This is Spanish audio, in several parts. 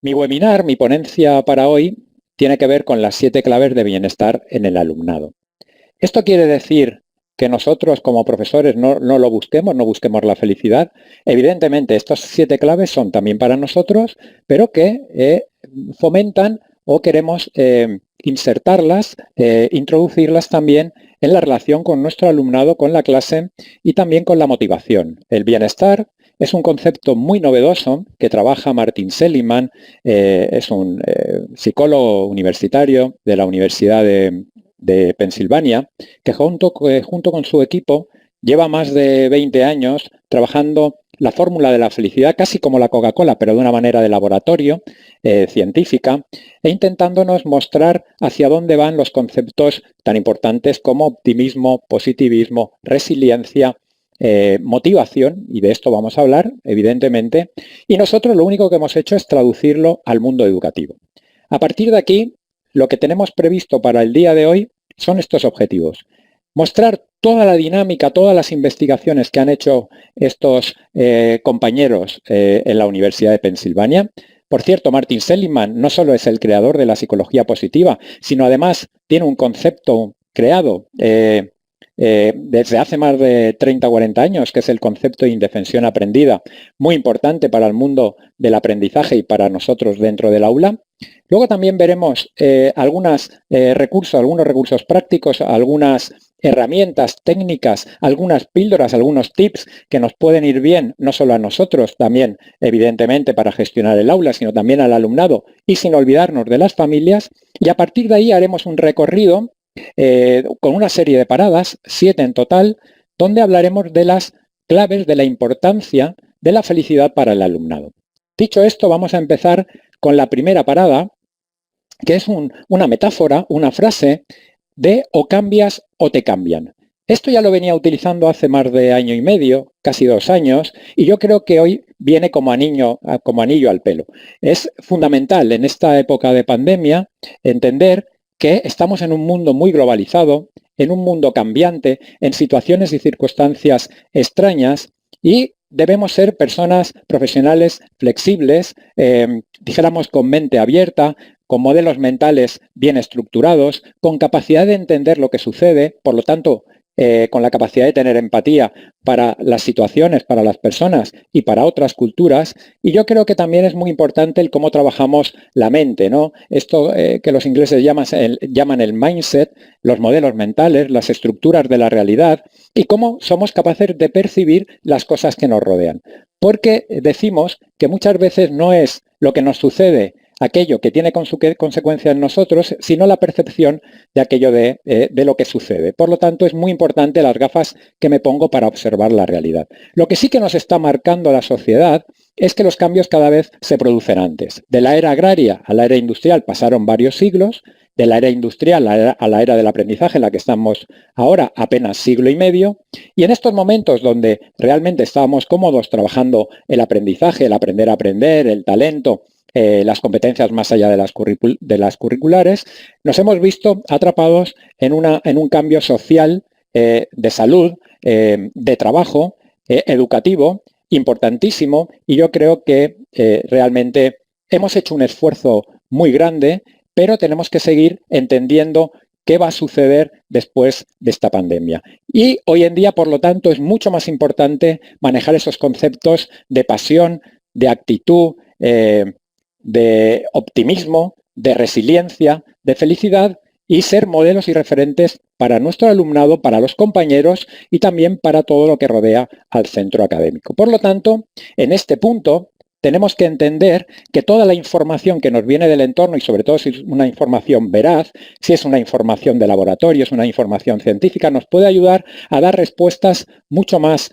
Mi webinar, mi ponencia para hoy, tiene que ver con las 7 claves de bienestar en el alumnado. ¿Esto quiere decir que nosotros como profesores no lo busquemos, no busquemos la felicidad? Evidentemente, estas 7 claves son también para nosotros, pero que fomentan o queremos insertarlas, introducirlas también en la relación con nuestro alumnado, con la clase y también con la motivación. El bienestar es un concepto muy novedoso que trabaja Martin Seligman, es un psicólogo universitario de la Universidad de Pensilvania, que junto con su equipo lleva más de 20 años trabajando la fórmula de la felicidad, casi como la Coca-Cola, pero de una manera de laboratorio, científica, e intentándonos mostrar hacia dónde van los conceptos tan importantes como optimismo, positivismo, resiliencia, motivación, y de esto vamos a hablar, evidentemente, y nosotros lo único que hemos hecho es traducirlo al mundo educativo. A partir de aquí, lo que tenemos previsto para el día de hoy son estos objetivos. Mostrar toda la dinámica, todas las investigaciones que han hecho estos compañeros en la Universidad de Pensilvania. Por cierto, Martin Seligman no solo es el creador de la psicología positiva, sino además tiene un concepto creado desde hace más de 30 o 40 años, que es el concepto de indefensión aprendida, muy importante para el mundo del aprendizaje y para nosotros dentro del aula. Luego también veremos algunos recursos prácticos, algunas herramientas técnicas, algunas píldoras, algunos tips que nos pueden ir bien, no solo a nosotros, también evidentemente para gestionar el aula, sino también al alumnado y sin olvidarnos de las familias. Y a partir de ahí haremos un recorrido con una serie de paradas, 7 en total, donde hablaremos de las claves de la importancia de la felicidad para el alumnado. Dicho esto, vamos a empezar con la primera parada, que es una metáfora, una frase de o cambias o te cambian. Esto ya lo venía utilizando hace más de año y medio, casi 2 años, y yo creo que hoy viene como anillo al pelo. Es fundamental en esta época de pandemia entender que estamos en un mundo muy globalizado, en un mundo cambiante, en situaciones y circunstancias extrañas, y debemos ser personas profesionales flexibles, dijéramos con mente abierta, con modelos mentales bien estructurados, con capacidad de entender lo que sucede, por lo tanto, con la capacidad de tener empatía para las situaciones, para las personas y para otras culturas. Y yo creo que también es muy importante el cómo trabajamos la mente, ¿no? Esto que los ingleses llaman el mindset, los modelos mentales, las estructuras de la realidad y cómo somos capaces de percibir las cosas que nos rodean. Porque decimos que muchas veces no es lo que nos sucede aquello que tiene consecuencia en nosotros, sino la percepción de aquello de lo que sucede. Por lo tanto, es muy importante las gafas que me pongo para observar la realidad. Lo que sí que nos está marcando la sociedad es que los cambios cada vez se producen antes. De la era agraria a la era industrial pasaron varios siglos, de la era industrial a la era del aprendizaje en la que estamos ahora apenas siglo y medio, y en estos momentos donde realmente estábamos cómodos trabajando el aprendizaje, el aprender a aprender, el talento, las competencias más allá de las curriculares, nos hemos visto atrapados en un cambio social, de salud, de trabajo, educativo, importantísimo, y yo creo que realmente hemos hecho un esfuerzo muy grande, pero tenemos que seguir entendiendo qué va a suceder después de esta pandemia. Y hoy en día, por lo tanto, es mucho más importante manejar esos conceptos de pasión, de actitud, de optimismo, de resiliencia, de felicidad y ser modelos y referentes para nuestro alumnado, para los compañeros y también para todo lo que rodea al centro académico. Por lo tanto, en este punto tenemos que entender que toda la información que nos viene del entorno, y sobre todo si es una información veraz, si es una información de laboratorio, es una información científica, nos puede ayudar a dar respuestas mucho más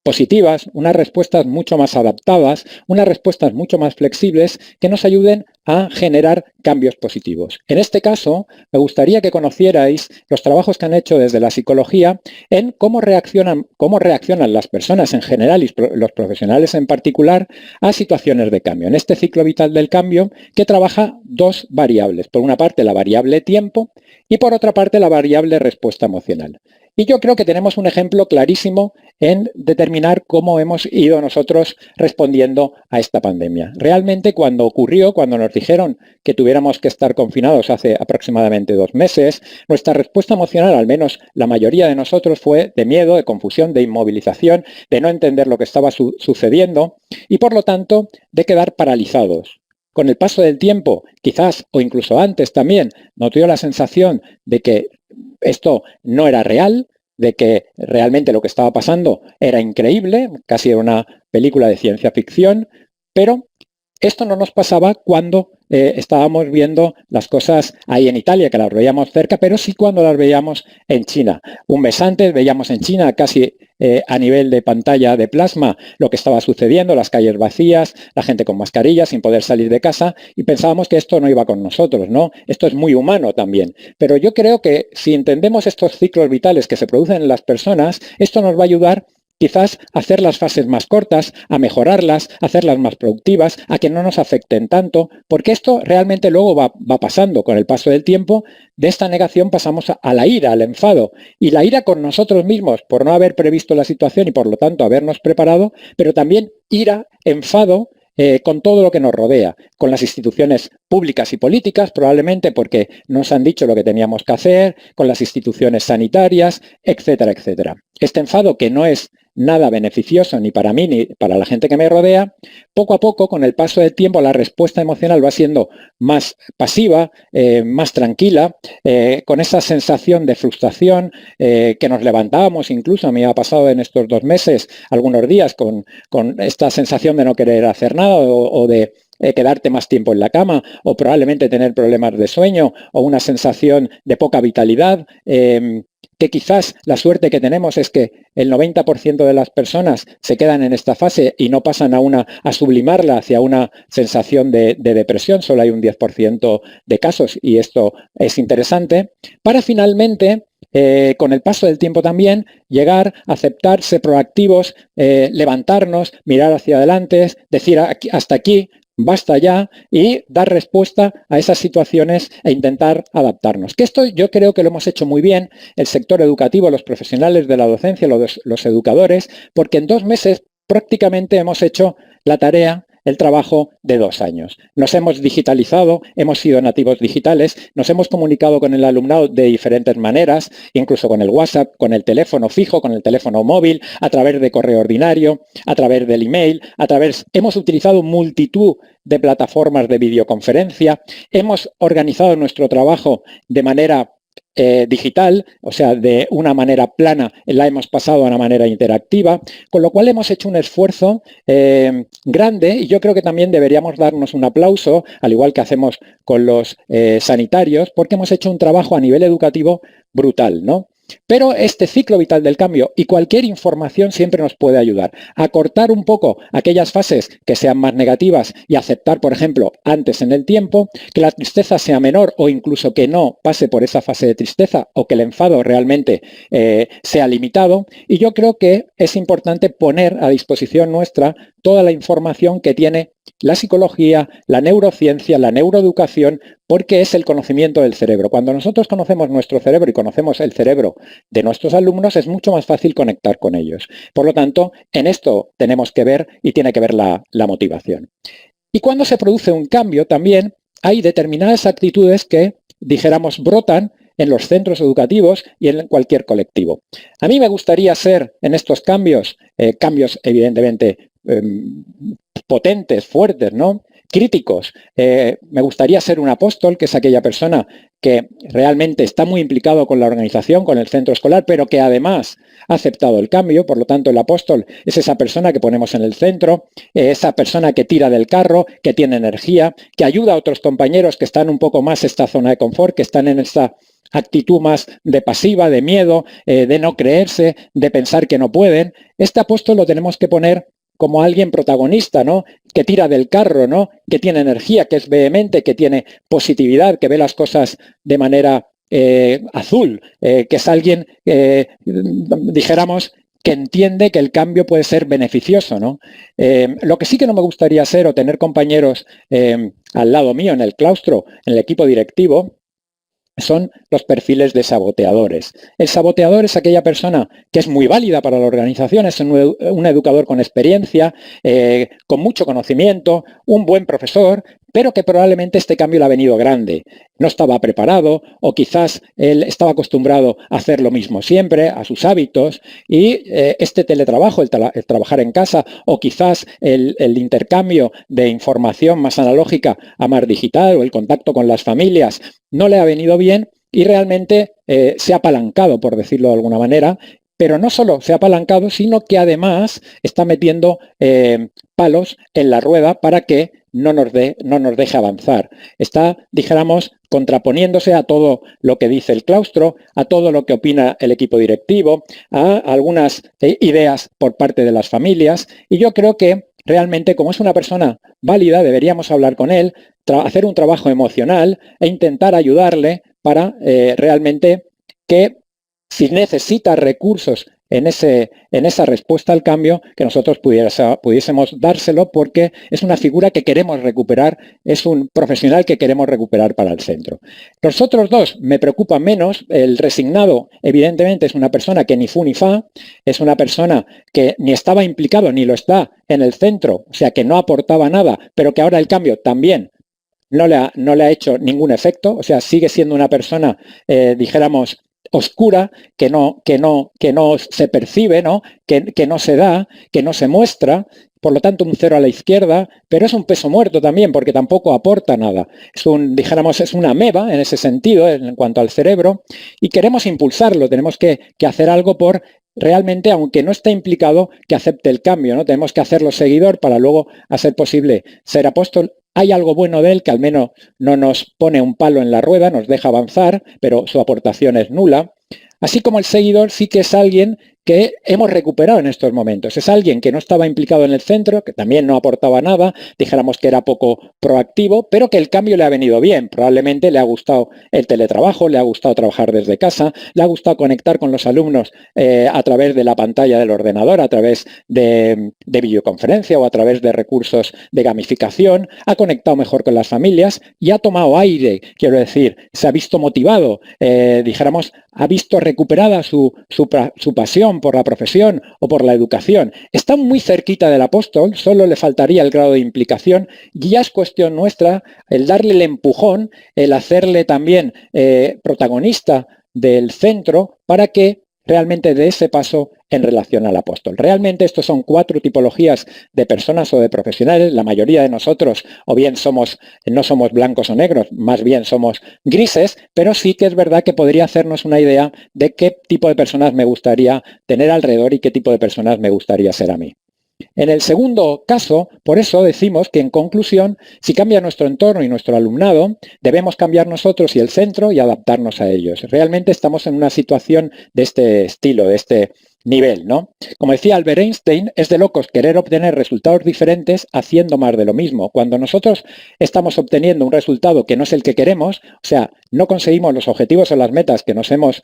positivas, unas respuestas mucho más adaptadas, unas respuestas mucho más flexibles que nos ayuden a generar cambios positivos. En este caso, me gustaría que conocierais los trabajos que han hecho desde la psicología en cómo reaccionan las personas en general y los profesionales en particular a situaciones de cambio. En este ciclo vital del cambio, que trabaja 2 variables. Por una parte, la variable tiempo y por otra parte, la variable respuesta emocional. Y yo creo que tenemos un ejemplo clarísimo en determinar cómo hemos ido nosotros respondiendo a esta pandemia. Realmente cuando ocurrió, cuando nos dijeron que tuviéramos que estar confinados hace aproximadamente 2 meses, nuestra respuesta emocional, al menos la mayoría de nosotros, fue de miedo, de confusión, de inmovilización, de no entender lo que estaba sucediendo y por lo tanto de quedar paralizados. Con el paso del tiempo, quizás o incluso antes también, nos dio la sensación de que esto no era real, de que realmente lo que estaba pasando era increíble, casi era una película de ciencia ficción, pero esto no nos pasaba cuando estábamos viendo las cosas ahí en Italia, que las veíamos cerca, pero sí cuando las veíamos en China. Un mes antes veíamos en China casi a nivel de pantalla de plasma lo que estaba sucediendo, las calles vacías, la gente con mascarillas sin poder salir de casa y pensábamos que esto no iba con nosotros, ¿no? Esto es muy humano también. Pero yo creo que si entendemos estos ciclos vitales que se producen en las personas, esto nos va a ayudar quizás hacer las fases más cortas, a mejorarlas, a hacerlas más productivas, a que no nos afecten tanto, porque esto realmente luego va pasando con el paso del tiempo. De esta negación pasamos a la ira, al enfado, y la ira con nosotros mismos por no haber previsto la situación y por lo tanto habernos preparado, pero también ira, enfado, con todo lo que nos rodea, con las instituciones públicas y políticas, probablemente porque nos han dicho lo que teníamos que hacer, con las instituciones sanitarias, etcétera, etcétera. Este enfado, que no es nada beneficioso ni para mí ni para la gente que me rodea, poco a poco, con el paso del tiempo, la respuesta emocional va siendo más pasiva, más tranquila, con esa sensación de frustración, que nos levantábamos, incluso a mí me ha pasado en estos 2 meses, algunos días, con esta sensación de no querer hacer nada o de quedarte más tiempo en la cama o probablemente tener problemas de sueño o una sensación de poca vitalidad, que quizás la suerte que tenemos es que el 90% de las personas se quedan en esta fase y no pasan a sublimarla hacia una sensación de depresión, solo hay un 10% de casos y esto es interesante, para finalmente con el paso del tiempo también, llegar, aceptar, ser proactivos, levantarnos, mirar hacia adelante, decir hasta aquí, basta ya, y dar respuesta a esas situaciones e intentar adaptarnos. Que esto yo creo que lo hemos hecho muy bien el sector educativo, los profesionales de la docencia, los educadores, porque en 2 meses prácticamente hemos hecho la tarea, el trabajo de 2 años. Nos hemos digitalizado, hemos sido nativos digitales, nos hemos comunicado con el alumnado de diferentes maneras, incluso con el WhatsApp, con el teléfono fijo, con el teléfono móvil, a través de correo ordinario, a través del email, hemos utilizado multitud de plataformas de videoconferencia, hemos organizado nuestro trabajo de manera digital, o sea, de una manera plana la hemos pasado a una manera interactiva, con lo cual hemos hecho un esfuerzo grande y yo creo que también deberíamos darnos un aplauso, al igual que hacemos con los sanitarios, porque hemos hecho un trabajo a nivel educativo brutal, ¿no? Pero este ciclo vital del cambio y cualquier información siempre nos puede ayudar a cortar un poco aquellas fases que sean más negativas y aceptar, por ejemplo, antes en el tiempo, que la tristeza sea menor o incluso que no pase por esa fase de tristeza o que el enfado realmente sea limitado. Y yo creo que es importante poner a disposición nuestra toda la información que tiene la psicología, la neurociencia, la neuroeducación, porque es el conocimiento del cerebro. Cuando nosotros conocemos nuestro cerebro y conocemos el cerebro de nuestros alumnos, es mucho más fácil conectar con ellos. Por lo tanto, en esto tenemos que ver y tiene que ver la motivación. Y cuando se produce un cambio, también hay determinadas actitudes que, dijéramos, brotan en los centros educativos y en cualquier colectivo. A mí me gustaría ser en estos cambios, cambios evidentemente potentes, fuertes, ¿no? Críticos. Me gustaría ser un apóstol, que es aquella persona que realmente está muy implicado con la organización, con el centro escolar, pero que además ha aceptado el cambio. Por lo tanto, el apóstol es esa persona que ponemos en el centro, esa persona que tira del carro, que tiene energía, que ayuda a otros compañeros que están un poco más en esta zona de confort, que están en esta actitud más de pasiva, de miedo, de no creerse, de pensar que no pueden. Este apóstol lo tenemos que poner como alguien protagonista, ¿no? Que tira del carro, ¿no? Que tiene energía, que es vehemente, que tiene positividad, que ve las cosas de manera azul, que es alguien, dijéramos, que entiende que el cambio puede ser beneficioso, ¿no? Lo que sí que no me gustaría ser o tener compañeros al lado mío en el claustro, en el equipo directivo, son los perfiles de saboteadores. El saboteador es aquella persona que es muy válida para la organización, es un educador con experiencia, con mucho conocimiento, un buen profesor, pero que probablemente este cambio le ha venido grande. No estaba preparado o quizás él estaba acostumbrado a hacer lo mismo siempre, a sus hábitos, y este teletrabajo, el trabajar en casa o quizás el intercambio de información más analógica a más digital o el contacto con las familias no le ha venido bien y realmente se ha apalancado, por decirlo de alguna manera, pero no solo se ha apalancado, sino que además está metiendo palos en la rueda para que no nos deje avanzar. Está, dijéramos, contraponiéndose a todo lo que dice el claustro, a todo lo que opina el equipo directivo, a algunas ideas por parte de las familias, y yo creo que realmente, como es una persona válida, deberíamos hablar con él, hacer un trabajo emocional e intentar ayudarle para realmente que si necesita recursos en esa respuesta al cambio, que nosotros pudiésemos dárselo, porque es una figura que queremos recuperar, es un profesional que queremos recuperar para el centro. Los otros dos me preocupan menos. El resignado, evidentemente, es una persona que ni fu ni fa, es una persona que ni estaba implicado ni lo está en el centro, o sea, que no aportaba nada, pero que ahora el cambio también no le ha hecho ningún efecto, o sea, sigue siendo una persona, dijéramos, oscura, que no se percibe, ¿no? Que no se da, que no se muestra, por lo tanto un cero a la izquierda, pero es un peso muerto también porque tampoco aporta nada. Dijéramos, es una ameba en ese sentido, en cuanto al cerebro, y queremos impulsarlo, tenemos que hacer algo por realmente, aunque no esté implicado, que acepte el cambio, ¿no? Tenemos que hacerlo seguidor para luego, a ser posible, ser apóstol. Hay algo bueno de él que al menos no nos pone un palo en la rueda, nos deja avanzar, pero su aportación es nula. Así como el seguidor sí que es alguien que hemos recuperado en estos momentos. Es alguien que no estaba implicado en el centro, que también no aportaba nada, dijéramos que era poco proactivo, pero que el cambio le ha venido bien. Probablemente le ha gustado el teletrabajo, le ha gustado trabajar desde casa, le ha gustado conectar con los alumnos a través de la pantalla del ordenador, a través de videoconferencia o a través de recursos de gamificación, ha conectado mejor con las familias y ha tomado aire, quiero decir, se ha visto motivado, dijéramos, ha visto recuperada su pasión por la profesión o por la educación. Está muy cerquita del apóstol, solo le faltaría el grado de implicación, y ya es cuestión nuestra el darle el empujón, el hacerle también protagonista del centro para que realmente dé ese paso en relación al apóstol. Realmente estos son 4 tipologías de personas o de profesionales. La mayoría de nosotros o bien no somos blancos o negros, más bien somos grises, pero sí que es verdad que podría hacernos una idea de qué tipo de personas me gustaría tener alrededor y qué tipo de personas me gustaría ser a mí. En el segundo caso, por eso decimos que en conclusión, si cambia nuestro entorno y nuestro alumnado, debemos cambiar nosotros y el centro y adaptarnos a ellos. Realmente estamos en una situación de este estilo, de este nivel, ¿no? Como decía Albert Einstein, es de locos querer obtener resultados diferentes haciendo más de lo mismo. Cuando nosotros estamos obteniendo un resultado que no es el que queremos, o sea, no conseguimos los objetivos o las metas que nos hemos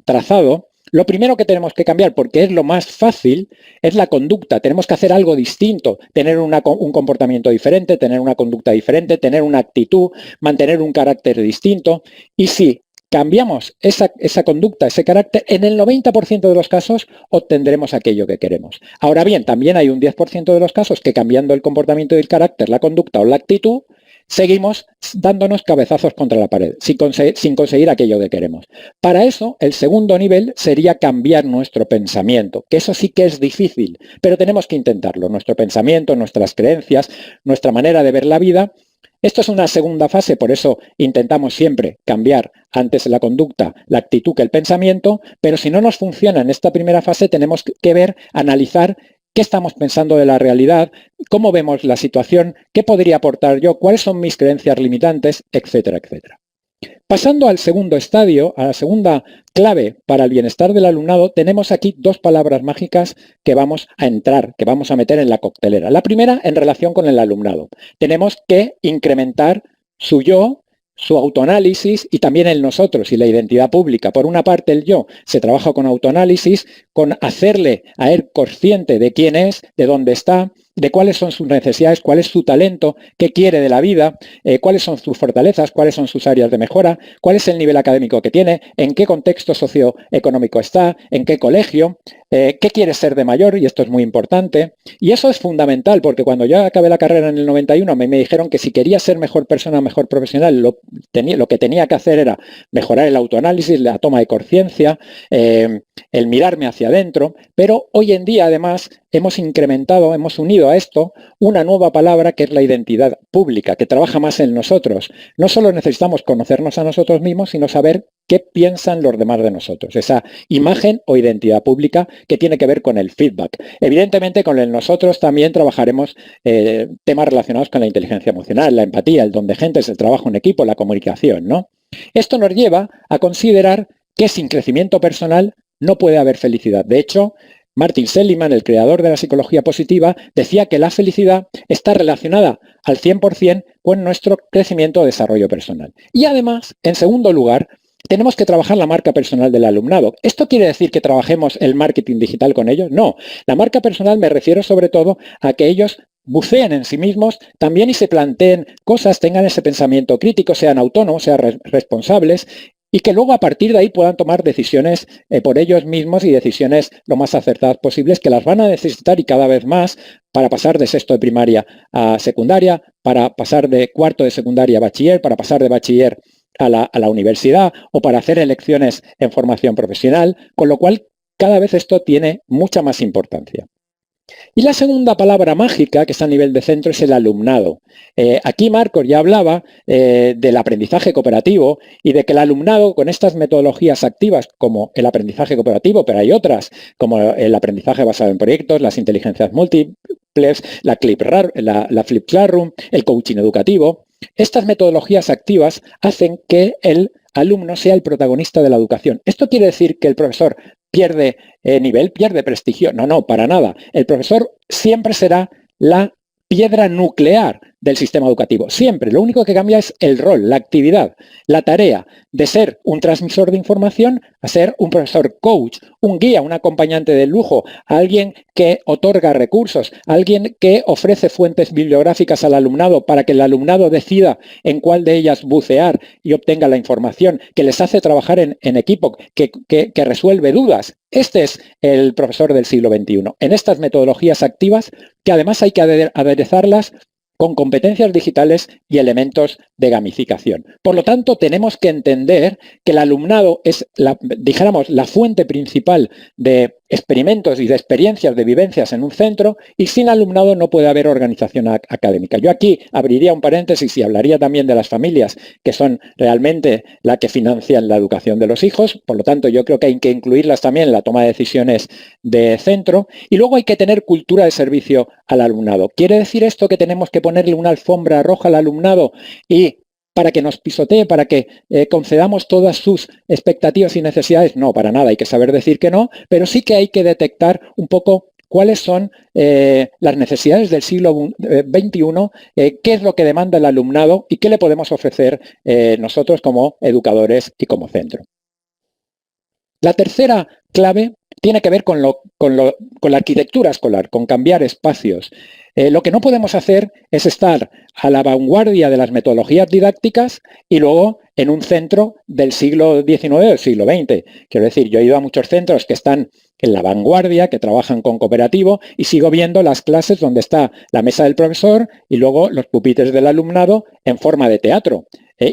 trazado, lo primero que tenemos que cambiar, porque es lo más fácil, es la conducta. Tenemos que hacer algo distinto, tener un comportamiento diferente, tener una conducta diferente, tener una actitud, mantener un carácter distinto. Y si cambiamos esa conducta, ese carácter, en el 90% de los casos obtendremos aquello que queremos. Ahora bien, también hay un 10% de los casos que cambiando el comportamiento y el carácter, la conducta o la actitud, seguimos dándonos cabezazos contra la pared, sin conseguir aquello que queremos. Para eso, el segundo nivel sería cambiar nuestro pensamiento, que eso sí que es difícil, pero tenemos que intentarlo. Nuestro pensamiento, nuestras creencias, nuestra manera de ver la vida. Esto es una segunda fase, por eso intentamos siempre cambiar antes la conducta, la actitud que el pensamiento, pero si no nos funciona en esta primera fase, tenemos que analizar qué estamos pensando de la realidad, cómo vemos la situación, qué podría aportar yo, cuáles son mis creencias limitantes, etcétera, etcétera. Pasando al segundo estadio, a la segunda clave para el bienestar del alumnado, tenemos aquí 2 palabras mágicas que vamos a meter en la coctelera. La primera, en relación con el alumnado. Tenemos que incrementar su yo, su autoanálisis y también el nosotros y la identidad pública. Por una parte, el yo se trabaja con autoanálisis, con hacerle a él consciente de quién es, de dónde está, de cuáles son sus necesidades, cuál es su talento, qué quiere de la vida, cuáles son sus fortalezas, cuáles son sus áreas de mejora, cuál es el nivel académico que tiene, en qué contexto socioeconómico está, en qué colegio, qué quiere ser de mayor, y esto es muy importante. Y eso es fundamental, porque cuando yo acabé la carrera en el 91, me dijeron que si quería ser mejor persona, mejor profesional, lo que tenía que hacer era mejorar el autoanálisis, la toma de conciencia, el mirarme hacia adentro, pero hoy en día además hemos incrementado, hemos unido a esto una nueva palabra que es la identidad pública, que trabaja más en nosotros. No solo necesitamos conocernos a nosotros mismos, sino saber qué piensan los demás de nosotros. Esa imagen o identidad pública que tiene que ver con el feedback. Evidentemente con el nosotros también trabajaremos temas relacionados con la inteligencia emocional, la empatía, el don de gentes, el trabajo en equipo, la comunicación, ¿no? Esto nos lleva a considerar que sin crecimiento personal no puede haber felicidad. De hecho, Martin Seligman, el creador de la psicología positiva, decía que la felicidad está relacionada al 100% con nuestro crecimiento o desarrollo personal. Y además, en segundo lugar, tenemos que trabajar la marca personal del alumnado. ¿Esto quiere decir que trabajemos el marketing digital con ellos? No. La marca personal me refiero sobre todo a que ellos buceen en sí mismos también y se planteen cosas, tengan ese pensamiento crítico, sean autónomos, sean responsables, y que luego a partir de ahí puedan tomar decisiones por ellos mismos y decisiones lo más acertadas posibles, que las van a necesitar y cada vez más para pasar de sexto de primaria a secundaria, para pasar de cuarto de secundaria a bachiller, para pasar de bachiller a la universidad o para hacer elecciones en formación profesional, con lo cual cada vez esto tiene mucha más importancia. Y la segunda palabra mágica, que está a nivel de centro, es el alumnado. Aquí Marcos ya hablaba del aprendizaje cooperativo y de que el alumnado con estas metodologías activas como el aprendizaje cooperativo, pero hay otras como el aprendizaje basado en proyectos, las inteligencias múltiples, la Flip Classroom, el coaching educativo. Estas metodologías activas hacen que el alumno sea el protagonista de la educación. ¿Esto quiere decir que el profesor pierde nivel, pierde prestigio? No, no, para nada. El profesor siempre será la piedra nuclear del sistema educativo. Siempre. Lo único que cambia es el rol, la actividad, la tarea de ser un transmisor de información a ser un profesor coach, un guía, un acompañante de lujo, alguien que otorga recursos, alguien que ofrece fuentes bibliográficas al alumnado para que el alumnado decida en cuál de ellas bucear y obtenga la información, que les hace trabajar en equipo, que resuelve dudas. Este es el profesor del siglo XXI. En estas metodologías activas, que además hay que aderezarlas con competencias digitales y elementos de gamificación. Por lo tanto, tenemos que entender que el alumnado es, dijéramos, la fuente principal de experimentos y de experiencias, de vivencias en un centro, y sin alumnado no puede haber organización académica. Yo aquí abriría un paréntesis y hablaría también de las familias, que son realmente la que financian la educación de los hijos. Por lo tanto, yo creo que hay que incluirlas también en la toma de decisiones de centro. Y luego hay que tener cultura de servicio al alumnado. ¿Quiere decir esto que tenemos que ponerle una alfombra roja al alumnado y para que nos pisotee, para que concedamos todas sus expectativas y necesidades? No, para nada, hay que saber decir que no, pero sí que hay que detectar un poco cuáles son las necesidades del siglo XXI, qué es lo que demanda el alumnado y qué le podemos ofrecer nosotros como educadores y como centro. La tercera clave tiene que ver con la arquitectura escolar, con cambiar espacios. Lo que no podemos hacer es estar a la vanguardia de las metodologías didácticas y luego en un centro del siglo XIX o del siglo XX. Quiero decir, yo he ido a muchos centros que están en la vanguardia, que trabajan con cooperativo, y sigo viendo las clases donde está la mesa del profesor y luego los pupitres del alumnado en forma de teatro.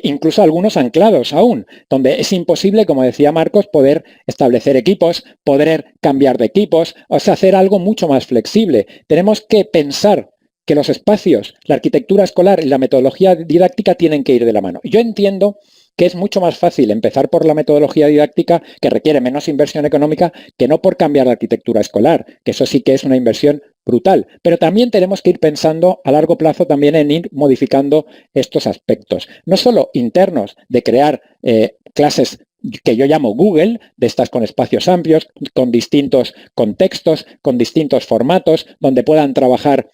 Incluso algunos anclados aún, donde es imposible, como decía Marcos, poder establecer equipos, poder cambiar de equipos, o sea, hacer algo mucho más flexible. Tenemos que pensar que los espacios, la arquitectura escolar y la metodología didáctica tienen que ir de la mano. Yo entiendo que es mucho más fácil empezar por la metodología didáctica, que requiere menos inversión económica, que no por cambiar la arquitectura escolar, que eso sí que es una inversión brutal. Pero también tenemos que ir pensando a largo plazo también en ir modificando estos aspectos. No solo internos de crear clases que yo llamo Google, de estas con espacios amplios, con distintos contextos, con distintos formatos, donde puedan trabajar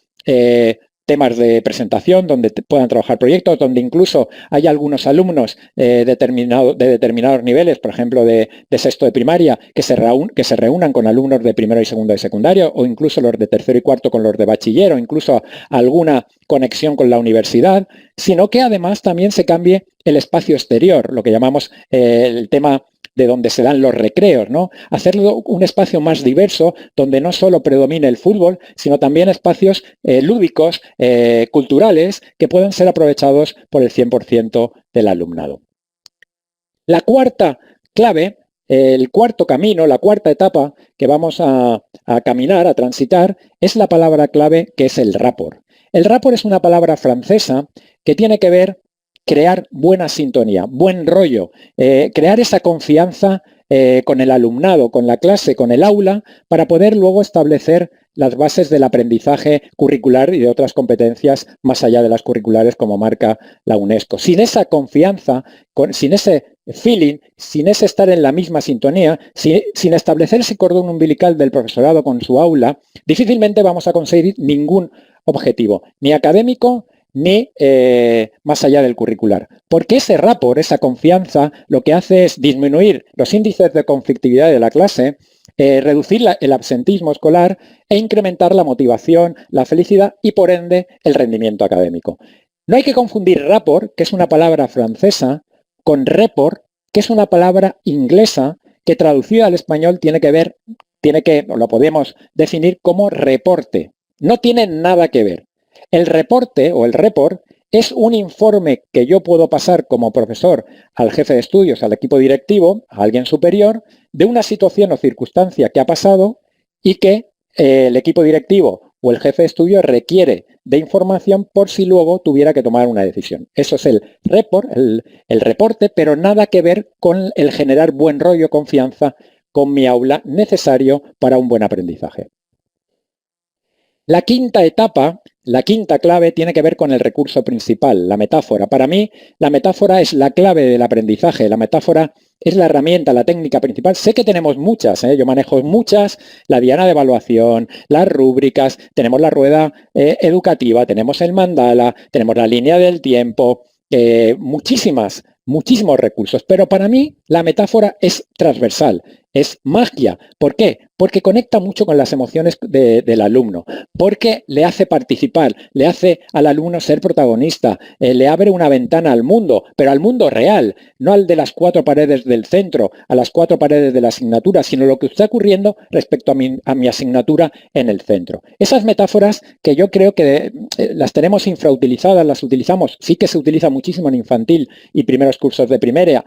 temas de presentación, donde puedan trabajar proyectos, donde incluso hay algunos alumnos de determinados niveles, por ejemplo, de sexto de primaria, que se reúnan con alumnos de primero y segundo de secundaria, o incluso los de tercero y cuarto con los de bachiller, o incluso alguna conexión con la universidad, sino que además también se cambie el espacio exterior, lo que llamamos el tema de donde se dan los recreos, ¿no? Hacerlo un espacio más diverso, donde no solo predomine el fútbol, sino también espacios lúdicos, culturales, que puedan ser aprovechados por el 100% del alumnado. La cuarta clave, el cuarto camino, la cuarta etapa que vamos a caminar, a transitar, es la palabra clave, que es el rapport. El rapport es una palabra francesa que tiene que ver crear buena sintonía, buen rollo, crear esa confianza con el alumnado, con la clase, con el aula, para poder luego establecer las bases del aprendizaje curricular y de otras competencias más allá de las curriculares, como marca la UNESCO. Sin esa confianza, sin ese feeling, sin ese estar en la misma sintonía, sin establecer ese cordón umbilical del profesorado con su aula, difícilmente vamos a conseguir ningún objetivo, ni académico, ni más allá del curricular. Porque ese rapport, esa confianza, lo que hace es disminuir los índices de conflictividad de la clase, reducir el absentismo escolar e incrementar la motivación, la felicidad y, por ende, el rendimiento académico. No hay que confundir rapport, que es una palabra francesa, con report, que es una palabra inglesa que traducida al español lo podemos definir como reporte. No tiene nada que ver. El reporte o el report es un informe que yo puedo pasar como profesor al jefe de estudios, al equipo directivo, a alguien superior, de una situación o circunstancia que ha pasado y que el equipo directivo o el jefe de estudios requiere de información por si luego tuviera que tomar una decisión. Eso es el report, el reporte, pero nada que ver con el generar buen rollo, confianza con mi aula, necesario para un buen aprendizaje. La quinta etapa, la quinta clave, tiene que ver con el recurso principal, la metáfora. Para mí, la metáfora es la clave del aprendizaje. La metáfora es la herramienta, la técnica principal. Sé que tenemos muchas, yo manejo muchas, la diana de evaluación, las rúbricas, tenemos la rueda educativa, tenemos el mandala, tenemos la línea del tiempo, muchísimos recursos. Pero para mí, la metáfora es transversal. Es magia. ¿Por qué? Porque conecta mucho con las emociones del alumno, porque le hace participar, le hace al alumno ser protagonista, le abre una ventana al mundo, pero al mundo real, no al de las cuatro paredes del centro, a las cuatro paredes de la asignatura, sino lo que está ocurriendo respecto a mi asignatura en el centro. Esas metáforas que yo creo que las tenemos infrautilizadas, las utilizamos, sí que se utiliza muchísimo en infantil y primeros cursos de primaria,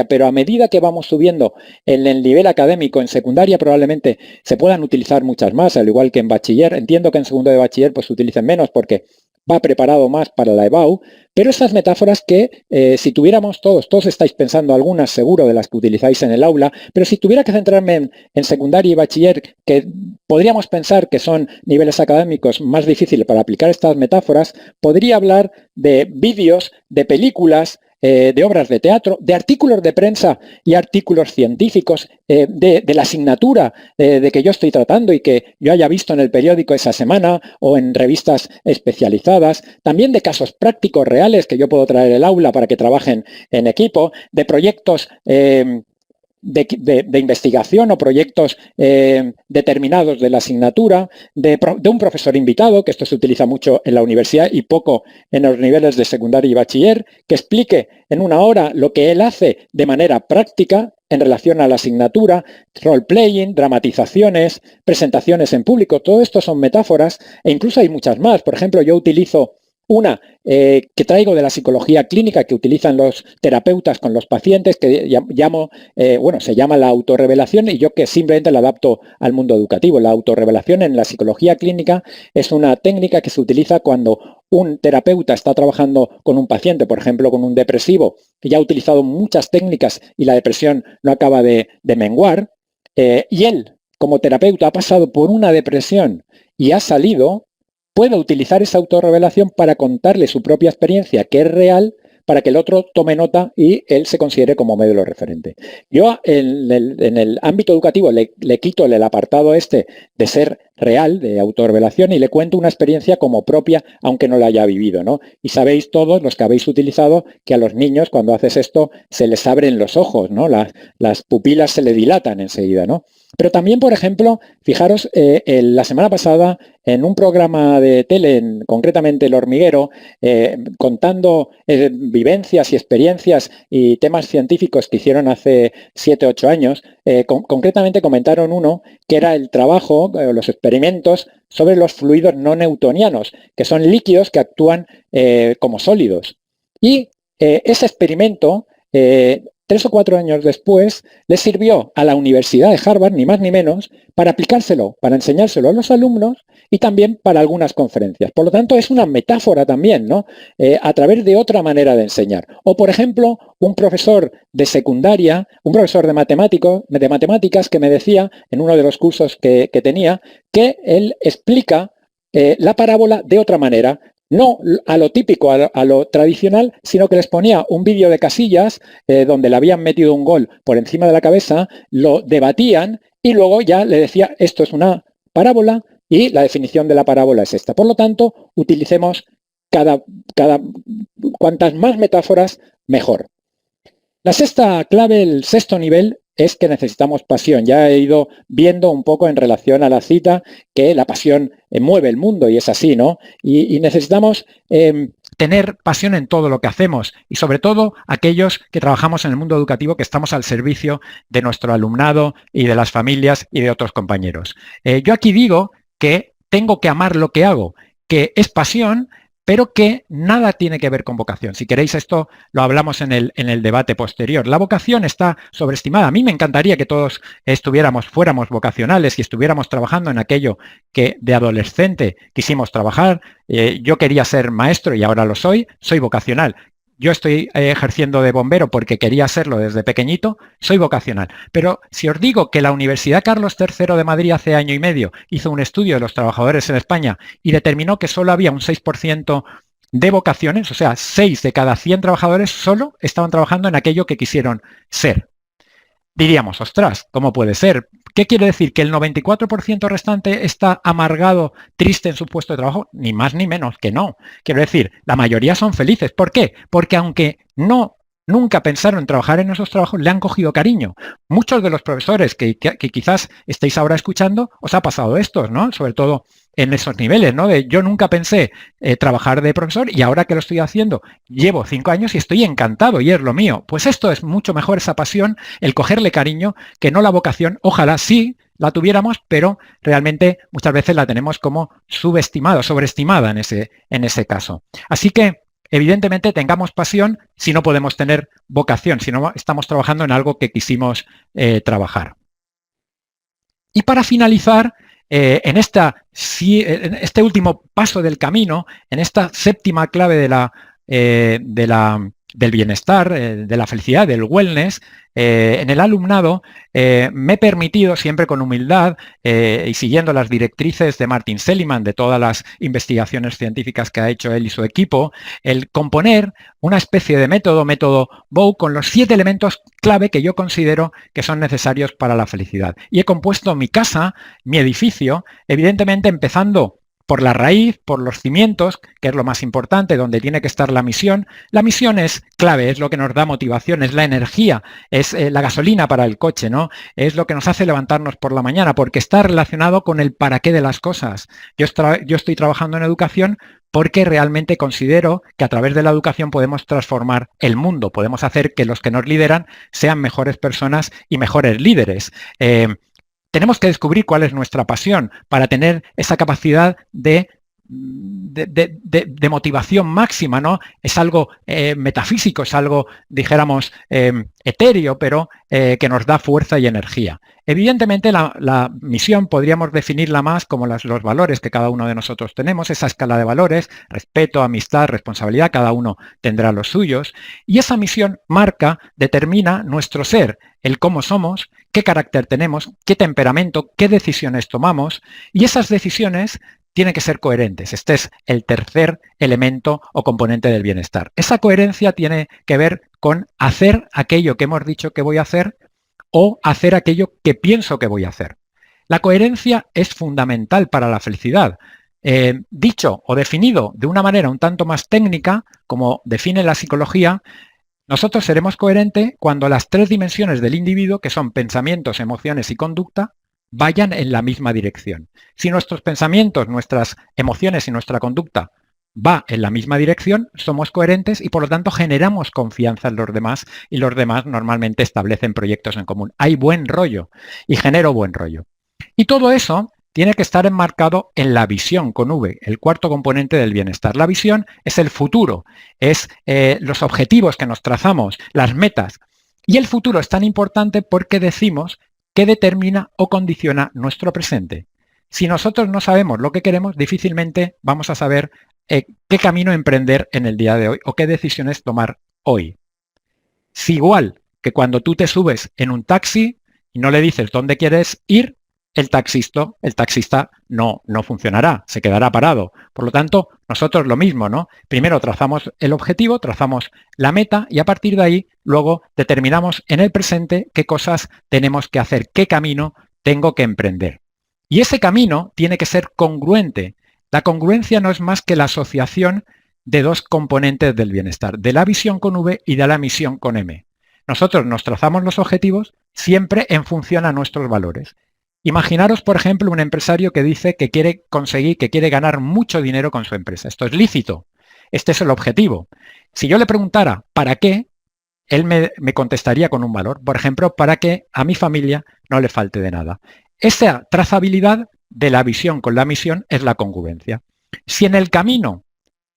pero a medida que vamos subiendo en el nivel académico, en secundaria probablemente se puedan utilizar muchas más, al igual que en bachiller. Entiendo que en segundo de bachiller pues se utilicen menos porque va preparado más para la EBAU, pero esas metáforas que si tuviéramos todos estáis pensando algunas seguro de las que utilizáis en el aula, pero si tuviera que centrarme en secundaria y bachiller, que podríamos pensar que son niveles académicos más difíciles para aplicar estas metáforas, podría hablar de vídeos, de películas, de obras de teatro, de artículos de prensa y artículos científicos, de la asignatura de que yo estoy tratando y que yo haya visto en el periódico esa semana o en revistas especializadas, también de casos prácticos reales que yo puedo traer al aula para que trabajen en equipo, de proyectos de investigación o proyectos determinados de la asignatura, de un profesor invitado, que esto se utiliza mucho en la universidad y poco en los niveles de secundaria y bachiller, que explique en una hora lo que él hace de manera práctica en relación a la asignatura, role-playing, dramatizaciones, presentaciones en público. Todo esto son metáforas e incluso hay muchas más. Por ejemplo, yo utilizo una que traigo de la psicología clínica que utilizan los terapeutas con los pacientes, que se llama la autorrevelación, y yo que simplemente la adapto al mundo educativo. La autorrevelación en la psicología clínica es una técnica que se utiliza cuando un terapeuta está trabajando con un paciente, por ejemplo, con un depresivo, que ya ha utilizado muchas técnicas y la depresión no acaba de menguar, y él, como terapeuta, ha pasado por una depresión y ha salido, puede utilizar esa autorrevelación para contarle su propia experiencia, que es real, para que el otro tome nota y él se considere como modelo referente. Yo en el ámbito educativo le quito el apartado este de ser real, de autorrevelación, y le cuento una experiencia como propia, aunque no la haya vivido, ¿no? Y sabéis todos, los que habéis utilizado, que a los niños cuando haces esto se les abren los ojos, ¿no? Las pupilas se le dilatan enseguida, ¿no? Pero también, por ejemplo, fijaros, la semana pasada, en un programa de tele, concretamente El Hormiguero, contando vivencias y experiencias y temas científicos que hicieron hace 7, 8 años, concretamente comentaron uno que era el trabajo, los experimentos sobre los fluidos no newtonianos, que son líquidos que actúan como sólidos. Y ese experimento, 3 o 4 años después, le sirvió a la Universidad de Harvard, ni más ni menos, para aplicárselo, para enseñárselo a los alumnos y también para algunas conferencias. Por lo tanto, es una metáfora también, ¿no? A través de otra manera de enseñar. O, por ejemplo, un profesor de secundaria, un profesor de matemáticas que me decía en uno de los cursos que tenía, que él explica la parábola de otra manera, no a lo típico, a lo tradicional, sino que les ponía un vídeo de Casillas donde le habían metido un gol por encima de la cabeza, lo debatían y luego ya le decía, esto es una parábola y la definición de la parábola es esta. Por lo tanto, utilicemos cuantas más metáforas, mejor. La sexta clave, el sexto nivel, es que necesitamos pasión. Ya he ido viendo un poco en relación a la cita que la pasión mueve el mundo y es así, ¿no? Y necesitamos tener pasión en todo lo que hacemos y sobre todo aquellos que trabajamos en el mundo educativo, que estamos al servicio de nuestro alumnado y de las familias y de otros compañeros. Yo aquí digo que tengo que amar lo que hago, que es pasión, pero que nada tiene que ver con vocación. Si queréis, esto lo hablamos en el debate posterior. La vocación está sobreestimada. A mí me encantaría que todos fuéramos vocacionales y estuviéramos trabajando en aquello que de adolescente quisimos trabajar. Yo quería ser maestro y ahora lo soy vocacional. Yo estoy ejerciendo de bombero porque quería serlo desde pequeñito, soy vocacional. Pero si os digo que la Universidad Carlos III de Madrid hace año y medio hizo un estudio de los trabajadores en España y determinó que solo había un 6% de vocaciones, o sea, 6 de cada 100 trabajadores solo estaban trabajando en aquello que quisieron ser. Diríamos, ostras, ¿cómo puede ser? ¿Qué quiere decir? ¿Que el 94% restante está amargado, triste en su puesto de trabajo? Ni más ni menos que no. Quiero decir, la mayoría son felices. ¿Por qué? Porque aunque nunca pensaron en trabajar en esos trabajos, le han cogido cariño. Muchos de los profesores que quizás estéis ahora escuchando, os ha pasado esto, ¿no? Sobre todo en esos niveles, ¿no? De yo nunca pensé trabajar de profesor y ahora que lo estoy haciendo llevo 5 años y estoy encantado y es lo mío. Pues esto es mucho mejor, esa pasión, el cogerle cariño, que no la vocación. Ojalá sí la tuviéramos, pero realmente muchas veces la tenemos como subestimada, sobreestimada en ese caso. Así que evidentemente tengamos pasión si no podemos tener vocación, si no estamos trabajando en algo que quisimos trabajar. Y para finalizar, en este último paso del camino, en esta séptima clave del bienestar, de la felicidad, del wellness, en el alumnado me he permitido, siempre con humildad y siguiendo las directrices de Martin Seligman, de todas las investigaciones científicas que ha hecho él y su equipo, el componer una especie de método Bow, con los 7 elementos clave que yo considero que son necesarios para la felicidad. Y he compuesto mi casa, mi edificio, evidentemente empezando por la raíz, por los cimientos, que es lo más importante, donde tiene que estar la misión. La misión es clave, es lo que nos da motivación, es la energía, es la gasolina para el coche, ¿no? Es lo que nos hace levantarnos por la mañana, porque está relacionado con el para qué de las cosas. Yo estoy trabajando en educación porque realmente considero que a través de la educación podemos transformar el mundo, podemos hacer que los que nos lideran sean mejores personas y mejores líderes. Tenemos que descubrir cuál es nuestra pasión para tener esa capacidad de motivación máxima, ¿no? Es algo metafísico, es algo, dijéramos, etéreo, pero que nos da fuerza y energía. Evidentemente, la misión podríamos definirla más como los valores que cada uno de nosotros tenemos, esa escala de valores, respeto, amistad, responsabilidad, cada uno tendrá los suyos, y esa misión determina nuestro ser, el cómo somos, qué carácter tenemos, qué temperamento, qué decisiones tomamos, y esas decisiones tienen que ser coherentes. Este es el tercer elemento o componente del bienestar. Esa coherencia tiene que ver con hacer aquello que hemos dicho que voy a hacer o hacer aquello que pienso que voy a hacer. La coherencia es fundamental para la felicidad. Dicho o definido de una manera un tanto más técnica, como define la psicología, nosotros seremos coherentes cuando las tres dimensiones del individuo, que son pensamientos, emociones y conducta, vayan en la misma dirección. Si nuestros pensamientos, nuestras emociones y nuestra conducta va en la misma dirección, somos coherentes y por lo tanto generamos confianza en los demás y los demás normalmente establecen proyectos en común. Hay buen rollo y genero buen rollo. Y todo eso tiene que estar enmarcado en la visión con V, el cuarto componente del bienestar. La visión es el futuro, es los objetivos que nos trazamos, las metas. Y el futuro es tan importante porque decimos que determina o condiciona nuestro presente. Si nosotros no sabemos lo que queremos, difícilmente vamos a saber qué camino emprender en el día de hoy o qué decisiones tomar hoy. Si igual que cuando tú te subes en un taxi y no le dices dónde quieres ir, el taxista no funcionará, se quedará parado. Por lo tanto, nosotros lo mismo, ¿no? Primero trazamos el objetivo, trazamos la meta y a partir de ahí luego determinamos en el presente qué cosas tenemos que hacer, qué camino tengo que emprender. Y ese camino tiene que ser congruente. La congruencia no es más que la asociación de dos componentes del bienestar, de la visión con V y de la misión con M. Nosotros nos trazamos los objetivos siempre en función a nuestros valores. Imaginaros, por ejemplo, un empresario que dice que quiere conseguir, que quiere ganar mucho dinero con su empresa. Esto es lícito. Este es el objetivo. Si yo le preguntara ¿para qué?, él me contestaría con un valor. Por ejemplo, para que a mi familia no le falte de nada. Esa trazabilidad de la visión con la misión es la congruencia. Si en el camino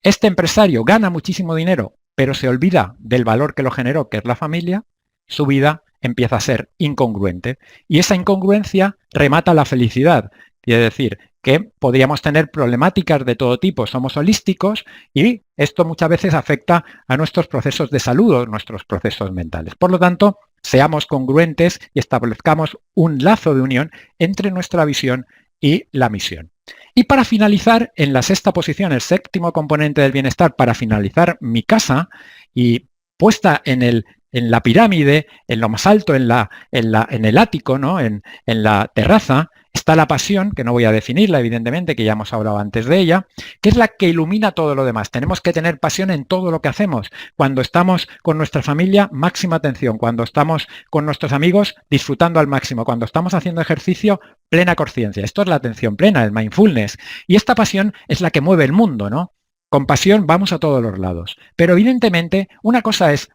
este empresario gana muchísimo dinero, pero se olvida del valor que lo generó, que es la familia, su vida empieza a ser incongruente. Y esa incongruencia remata la felicidad. Quiere decir que podríamos tener problemáticas de todo tipo, somos holísticos y esto muchas veces afecta a nuestros procesos de salud o nuestros procesos mentales. Por lo tanto, seamos congruentes y establezcamos un lazo de unión entre nuestra visión y la misión. Y para finalizar, en la sexta posición, el séptimo componente del bienestar, para finalizar mi casa y puesta en la pirámide, en lo más alto, en el ático, ¿no? en la terraza, está la pasión, que no voy a definirla, evidentemente, que ya hemos hablado antes de ella, que es la que ilumina todo lo demás. Tenemos que tener pasión en todo lo que hacemos. Cuando estamos con nuestra familia, máxima atención. Cuando estamos con nuestros amigos, disfrutando al máximo. Cuando estamos haciendo ejercicio, plena conciencia. Esto es la atención plena, el mindfulness. Y esta pasión es la que mueve el mundo, ¿no? Con pasión vamos a todos los lados. Pero evidentemente una cosa es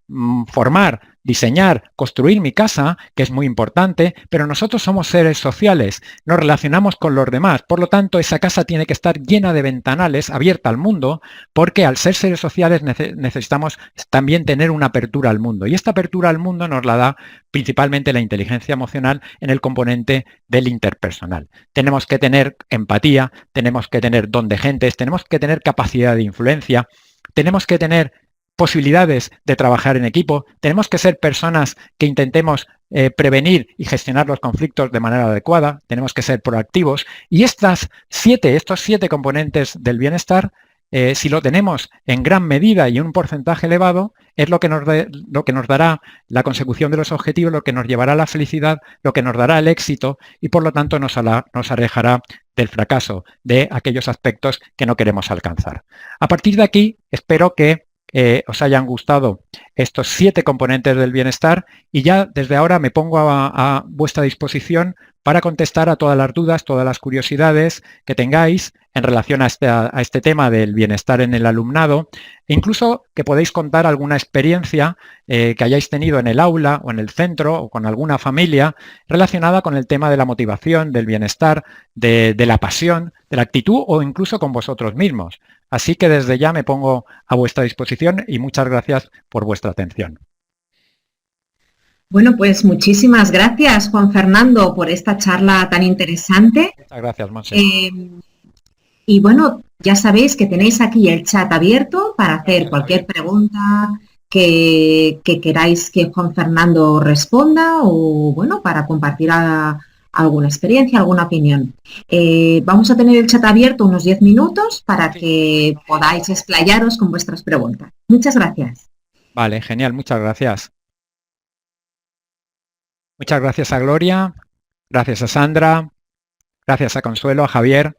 formar, diseñar, construir mi casa, que es muy importante, pero nosotros somos seres sociales, nos relacionamos con los demás. Por lo tanto, esa casa tiene que estar llena de ventanales, abierta al mundo, porque al ser seres sociales necesitamos también tener una apertura al mundo. Y esta apertura al mundo nos la da principalmente la inteligencia emocional en el componente del interpersonal. Tenemos que tener empatía, tenemos que tener don de gentes, tenemos que tener capacidad de influencia, tenemos que tener posibilidades de trabajar en equipo, tenemos que ser personas que intentemos prevenir y gestionar los conflictos de manera adecuada, tenemos que ser proactivos y estos siete componentes del bienestar, si lo tenemos en gran medida y en un porcentaje elevado, es lo que nos dará la consecución de los objetivos, lo que nos llevará a la felicidad, lo que nos dará el éxito y por lo tanto nos alejará del fracaso, de aquellos aspectos que no queremos alcanzar. A partir de aquí, espero que os hayan gustado estos 7 componentes del bienestar y ya desde ahora me pongo a vuestra disposición para contestar a todas las dudas, todas las curiosidades que tengáis en relación a este tema del bienestar en el alumnado e incluso que podéis contar alguna experiencia que hayáis tenido en el aula o en el centro o con alguna familia relacionada con el tema de la motivación, del bienestar, de la pasión, de la actitud o incluso con vosotros mismos. Así que desde ya me pongo a vuestra disposición y muchas gracias por vuestra atención. Bueno, pues muchísimas gracias, Juan Fernando, por esta charla tan interesante. Muchas gracias, Monse. Y bueno, ya sabéis que tenéis aquí el chat abierto para hacer cualquier pregunta que queráis que Juan Fernando responda o, bueno, para compartir alguna experiencia, alguna opinión. Vamos a tener el chat abierto unos 10 minutos para que podáis explayaros con vuestras preguntas. Muchas gracias. Vale, genial, muchas gracias. Muchas gracias a Gloria, gracias a Sandra, Gracias a Consuelo, a Javier,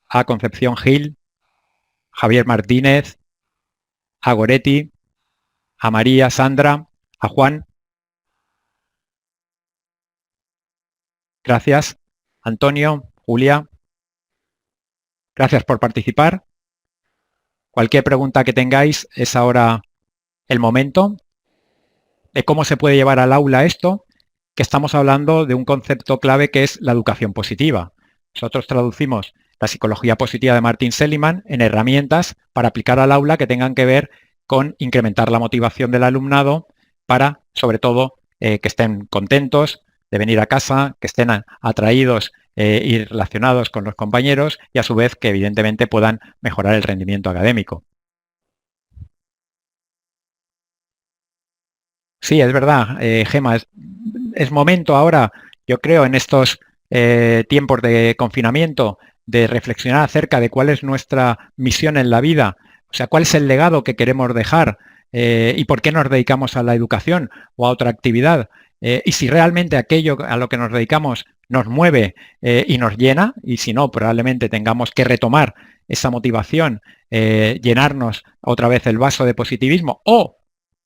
a Concepción Gil, Javier Martínez, a Goretti, a María, Sandra, a Juan. Gracias. Antonio, Julia. Gracias por participar. Cualquier pregunta que tengáis es ahora el momento de cómo se puede llevar al aula esto, que estamos hablando de un concepto clave que es la educación positiva. Nosotros traducimos la psicología positiva de Martin Seligman en herramientas para aplicar al aula que tengan que ver con incrementar la motivación del alumnado para, sobre todo, que estén contentos de venir a casa, que estén atraídos y relacionados con los compañeros y a su vez que evidentemente puedan mejorar el rendimiento académico. Sí, es verdad, Gema, es momento ahora, yo creo, en estos tiempos de confinamiento, de reflexionar acerca de cuál es nuestra misión en la vida, o sea, cuál es el legado que queremos dejar y por qué nos dedicamos a la educación o a otra actividad. Y si realmente aquello a lo que nos dedicamos nos mueve y nos llena, y si no, probablemente tengamos que retomar esa motivación, llenarnos otra vez el vaso de positivismo o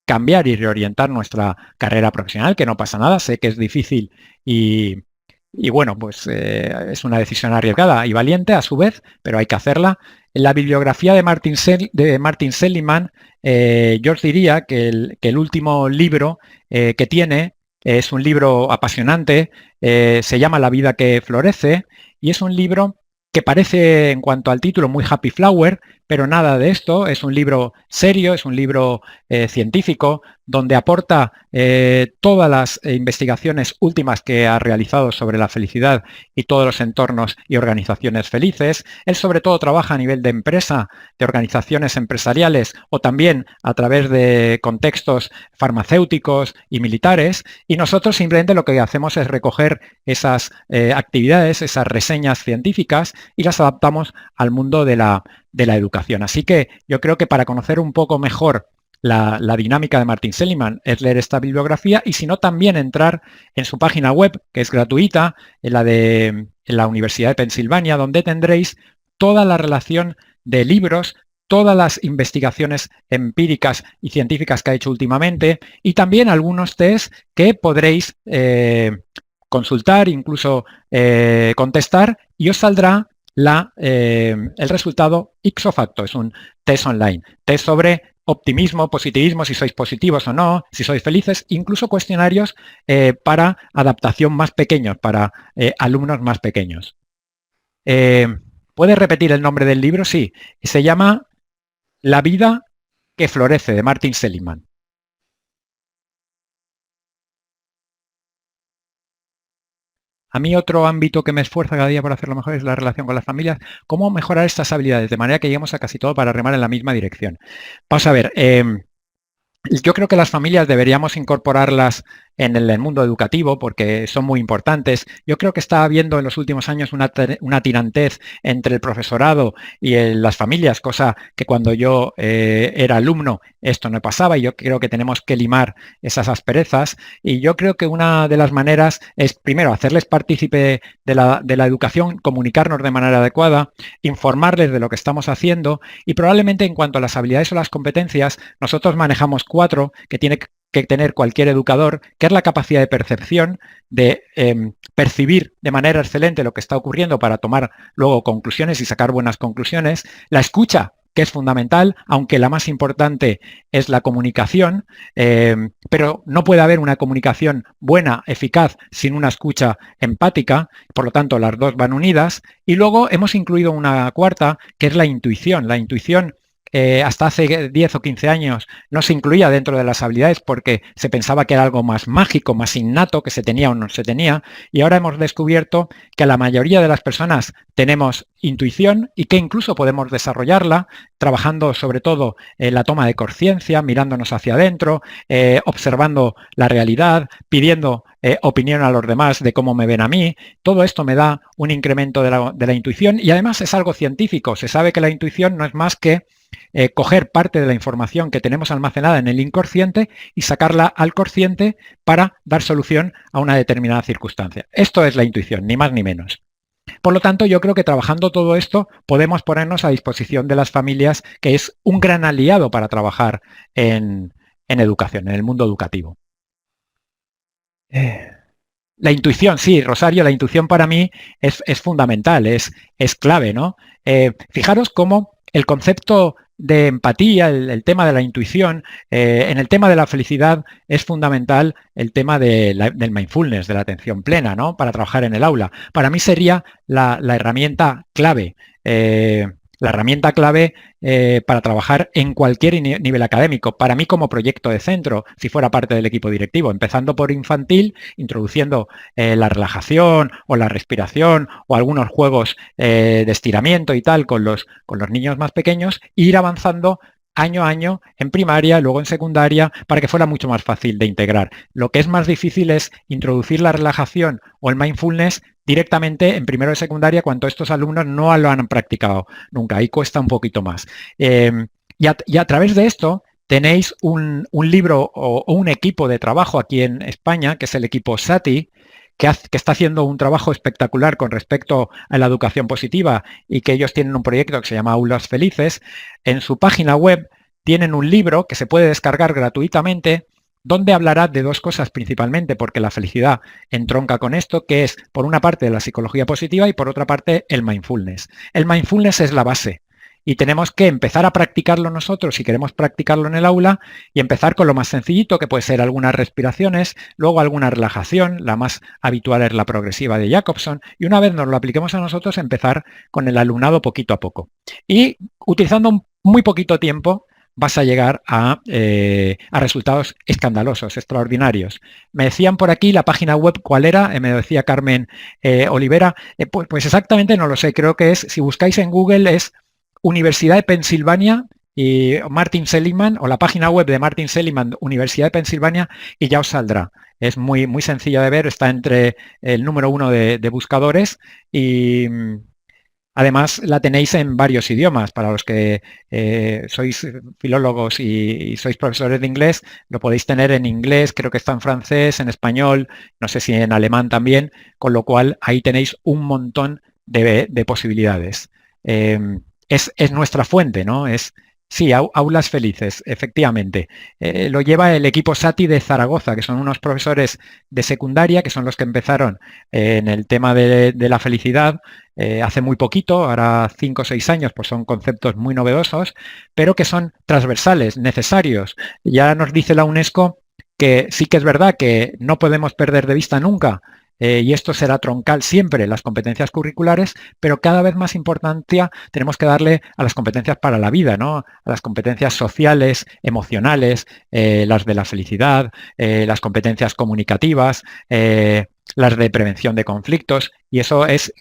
cambiar y reorientar nuestra carrera profesional, que no pasa nada, sé que es difícil y bueno, pues es una decisión arriesgada y valiente a su vez, pero hay que hacerla. En la bibliografía de Martin Seligman, yo os diría que el último libro que tiene es un libro apasionante, se llama La vida que florece y es un libro que parece en cuanto al título muy happy flower, pero nada de esto, es un libro serio, es un libro científico, donde aporta todas las investigaciones últimas que ha realizado sobre la felicidad y todos los entornos y organizaciones felices. Él sobre todo trabaja a nivel de empresa, de organizaciones empresariales o también a través de contextos farmacéuticos y militares, y nosotros simplemente lo que hacemos es recoger esas actividades, esas reseñas científicas y las adaptamos al mundo de la educación. Así que yo creo que para conocer un poco mejor la dinámica de Martin Seligman es leer esta bibliografía y si no también entrar en su página web, que es gratuita, en la Universidad de Pensilvania, donde tendréis toda la relación de libros, todas las investigaciones empíricas y científicas que ha hecho últimamente y también algunos test que podréis consultar, incluso contestar y os saldrá el resultado ipso facto. Es un test online, test sobre optimismo, positivismo, si sois positivos o no, si sois felices, incluso cuestionarios para adaptación más pequeños, para alumnos más pequeños. ¿Puedes repetir el nombre del libro? Sí, se llama La vida que florece, de Martin Seligman. A mí otro ámbito que me esfuerza cada día por hacerlo mejor es la relación con las familias. ¿Cómo mejorar estas habilidades de manera que lleguemos a casi todo para remar en la misma dirección? Vamos a ver, yo creo que las familias deberíamos incorporarlas en el mundo educativo porque son muy importantes. Yo creo que está habiendo en los últimos años una tirantez entre el profesorado y las familias, cosa que cuando yo era alumno esto no pasaba y yo creo que tenemos que limar esas asperezas y yo creo que una de las maneras es primero hacerles partícipe de la educación, comunicarnos de manera adecuada, informarles de lo que estamos haciendo y probablemente en cuanto a las habilidades o las competencias nosotros manejamos 4 que tiene que tener cualquier educador, que es la capacidad de percepción, de percibir de manera excelente lo que está ocurriendo para tomar luego conclusiones y sacar buenas conclusiones, la escucha, que es fundamental, aunque la más importante es la comunicación, pero no puede haber una comunicación buena, eficaz, sin una escucha empática, por lo tanto las dos van unidas, y luego hemos incluido una cuarta, que es la intuición. La intuición hasta hace 10 o 15 años no se incluía dentro de las habilidades porque se pensaba que era algo más mágico, más innato, que se tenía o no se tenía, y ahora hemos descubierto que la mayoría de las personas tenemos intuición y que incluso podemos desarrollarla trabajando sobre todo en la toma de conciencia, mirándonos hacia adentro, observando la realidad, pidiendo opinión a los demás de cómo me ven a mí. Todo esto me da un incremento de la intuición y además es algo científico. Se sabe que la intuición no es más que coger parte de la información que tenemos almacenada en el inconsciente y sacarla al consciente para dar solución a una determinada circunstancia. Esto es la intuición, ni más ni menos. Por lo tanto, yo creo que trabajando todo esto podemos ponernos a disposición de las familias, que es un gran aliado para trabajar en educación, en el mundo educativo. La intuición, sí, Rosario, la intuición para mí es fundamental, es clave, ¿no? Fijaros cómo el concepto de empatía, el tema de la intuición, en el tema de la felicidad es fundamental el tema del mindfulness, de la atención plena, ¿no? Para trabajar en el aula. Para mí sería la herramienta clave. La herramienta clave para trabajar en cualquier nivel académico. Para mí como proyecto de centro, si fuera parte del equipo directivo, empezando por infantil, introduciendo la relajación o la respiración o algunos juegos de estiramiento y tal con los niños más pequeños, e ir avanzando año a año en primaria, luego en secundaria, para que fuera mucho más fácil de integrar. Lo que es más difícil es introducir la relajación o el mindfulness directamente en primero de secundaria cuando estos alumnos no lo han practicado nunca. Ahí cuesta un poquito más. Y a través de esto tenéis un libro o un equipo de trabajo aquí en España, que es el equipo SATI, que está haciendo un trabajo espectacular con respecto a la educación positiva y que ellos tienen un proyecto que se llama Aulas Felices. En su página web tienen un libro que se puede descargar gratuitamente, donde hablará de dos cosas principalmente, porque la felicidad entronca con esto, que es por una parte la psicología positiva y por otra parte el mindfulness. El mindfulness es la base. Y tenemos que empezar a practicarlo nosotros si queremos practicarlo en el aula y empezar con lo más sencillito, que puede ser algunas respiraciones, luego alguna relajación, la más habitual es la progresiva de Jacobson, y una vez nos lo apliquemos a nosotros, empezar con el alumnado poquito a poco. Y utilizando muy poquito tiempo, vas a llegar a resultados escandalosos, extraordinarios. Me decían por aquí la página web cuál era, me decía Carmen Olivera, pues exactamente no lo sé, creo que es, si buscáis en Google es Universidad de Pensilvania y Martin Seligman, o la página web de Martin Seligman, Universidad de Pensilvania, y ya os saldrá. Es muy, muy sencilla de ver, está entre el número 1 de buscadores y además la tenéis en varios idiomas. Para los que sois filólogos y sois profesores de inglés, lo podéis tener en inglés, creo que está en francés, en español, no sé si en alemán también, con lo cual ahí tenéis un montón de posibilidades. Es nuestra fuente, ¿no? Sí, Aulas Felices, efectivamente. Lo lleva el equipo SATI de Zaragoza, que son unos profesores de secundaria, que son los que empezaron en el tema de la felicidad hace muy poquito, ahora 5 o 6 años, pues son conceptos muy novedosos, pero que son transversales, necesarios. Ya nos dice la UNESCO que sí que es verdad que no podemos perder de vista nunca y esto será troncal siempre, las competencias curriculares, pero cada vez más importancia tenemos que darle a las competencias para la vida, ¿no? A las competencias sociales, emocionales, las de la felicidad, las competencias comunicativas, las de prevención de conflictos, y eso es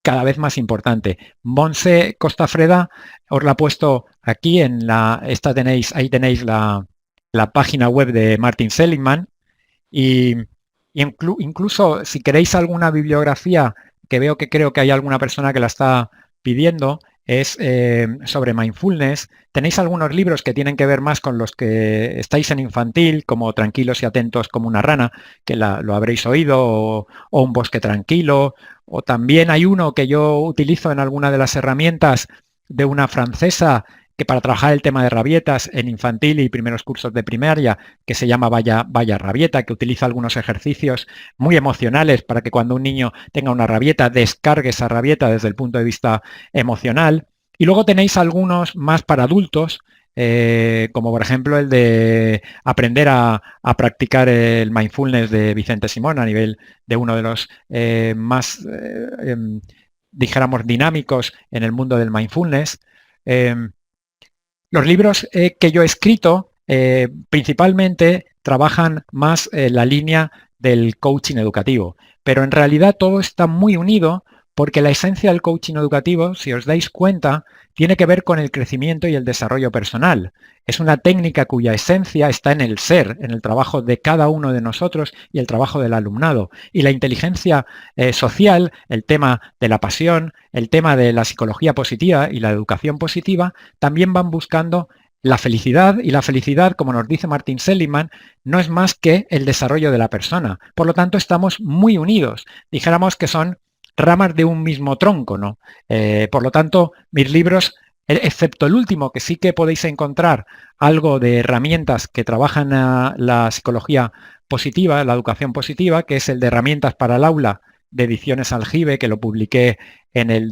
cada vez más importante. Montse Costafreda os la ha puesto aquí ahí tenéis la página web de Martin Seligman, y incluso si queréis alguna bibliografía, que creo que hay alguna persona que la está pidiendo, es sobre mindfulness. Tenéis algunos libros que tienen que ver más con los que estáis en infantil, como Tranquilos y atentos como una rana, que lo habréis oído, o Un bosque tranquilo, o también hay uno que yo utilizo en alguna de las herramientas de una francesa que para trabajar el tema de rabietas en infantil y primeros cursos de primaria, que se llama Vaya Rabieta, que utiliza algunos ejercicios muy emocionales para que cuando un niño tenga una rabieta, descargue esa rabieta desde el punto de vista emocional. Y luego tenéis algunos más para adultos, como por ejemplo el de aprender a practicar el mindfulness de Vicente Simón, a nivel de uno de los más, dijéramos, dinámicos en el mundo del mindfulness. Los libros que yo he escrito principalmente trabajan más la línea del coaching educativo, pero en realidad todo está muy unido porque la esencia del coaching educativo, si os dais cuenta, tiene que ver con el crecimiento y el desarrollo personal. Es una técnica cuya esencia está en el ser, en el trabajo de cada uno de nosotros y el trabajo del alumnado. Y la inteligencia social, el tema de la pasión, el tema de la psicología positiva y la educación positiva, también van buscando la felicidad, y la felicidad, como nos dice Martin Seligman, no es más que el desarrollo de la persona. Por lo tanto, estamos muy unidos. Dijéramos que son ramas de un mismo tronco, ¿no? Por lo tanto, mis libros, excepto el último, que sí que podéis encontrar algo de herramientas que trabajan la psicología positiva, la educación positiva, que es el de herramientas para el aula de Ediciones Aljibe, que lo publiqué en el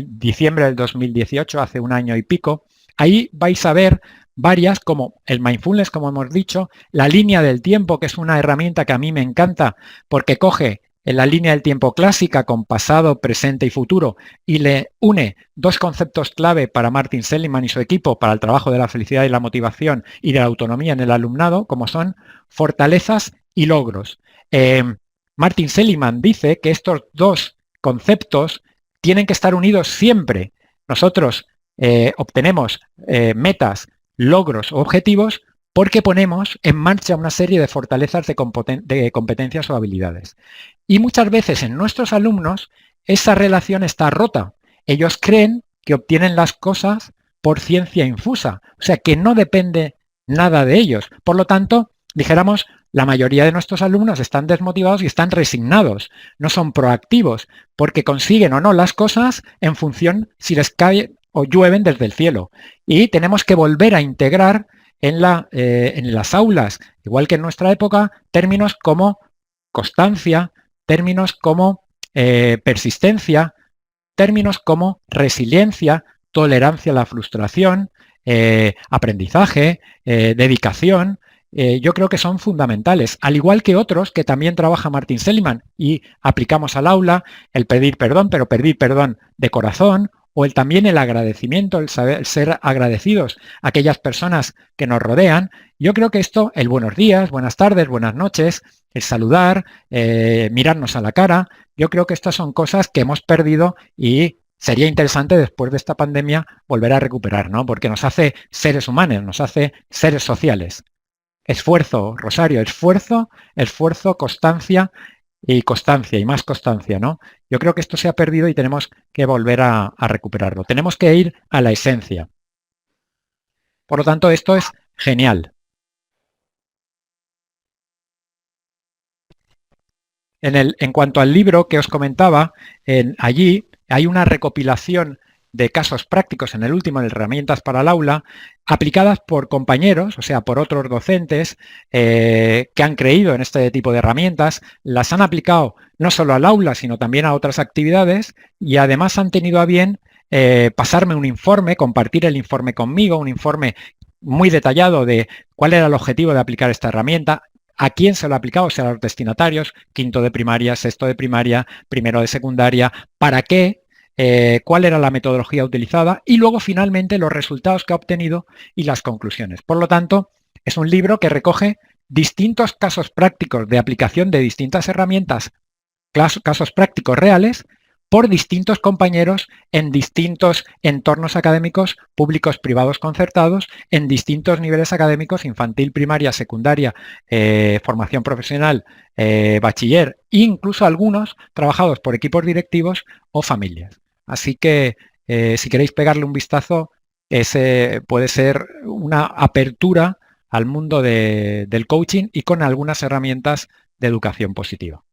diciembre del 2018, hace un año y pico. Ahí vais a ver varias, como el mindfulness, como hemos dicho, la línea del tiempo, que es una herramienta que a mí me encanta porque coge en la línea del tiempo clásica con pasado, presente y futuro y le une dos conceptos clave para Martin Seligman y su equipo para el trabajo de la felicidad y la motivación y de la autonomía en el alumnado, como son fortalezas y logros. Martin Seligman dice que estos dos conceptos tienen que estar unidos siempre. Nosotros obtenemos metas, logros o objetivos porque ponemos en marcha una serie de fortalezas de competencias o habilidades. Y muchas veces en nuestros alumnos esa relación está rota. Ellos creen que obtienen las cosas por ciencia infusa, o sea que no depende nada de ellos. Por lo tanto, dijéramos, la mayoría de nuestros alumnos están desmotivados y están resignados, no son proactivos, porque consiguen o no las cosas en función si les cae o llueven desde el cielo. Y tenemos que volver a integrar en las aulas, igual que en nuestra época, términos como constancia, términos como persistencia, términos como resiliencia, tolerancia a la frustración, aprendizaje, dedicación. Yo creo que son fundamentales, al igual que otros que también trabaja Martin Seligman y aplicamos al aula, el pedir perdón, pero pedir perdón de corazón, o también el agradecimiento, el ser agradecidos a aquellas personas que nos rodean. Yo creo que esto, el buenos días, buenas tardes, buenas noches, el saludar, mirarnos a la cara, yo creo que estas son cosas que hemos perdido y sería interesante después de esta pandemia volver a recuperar, ¿no? Porque nos hace seres humanos, nos hace seres sociales. Esfuerzo, Rosario, esfuerzo, constancia y más constancia, ¿no? Yo creo que esto se ha perdido y tenemos que volver a recuperarlo. Tenemos que ir a la esencia. Por lo tanto, esto es genial. En cuanto al libro que os comentaba, allí hay una recopilación de casos prácticos en el último, de herramientas para el aula, aplicadas por compañeros, o sea, por otros docentes que han creído en este tipo de herramientas, las han aplicado no solo al aula, sino también a otras actividades y además han tenido a bien pasarme un informe, compartir el informe conmigo, un informe muy detallado de cuál era el objetivo de aplicar esta herramienta, a quién se lo ha aplicado, o sea, a los destinatarios, quinto de primaria, sexto de primaria, primero de secundaria, para qué, cuál era la metodología utilizada y luego finalmente los resultados que ha obtenido y las conclusiones. Por lo tanto, es un libro que recoge distintos casos prácticos de aplicación de distintas herramientas, casos prácticos reales, por distintos compañeros en distintos entornos académicos, públicos, privados, concertados, en distintos niveles académicos, infantil, primaria, secundaria, formación profesional, bachiller, e incluso algunos trabajados por equipos directivos o familias. Así que si queréis pegarle un vistazo, ese puede ser una apertura al mundo del coaching y con algunas herramientas de educación positiva.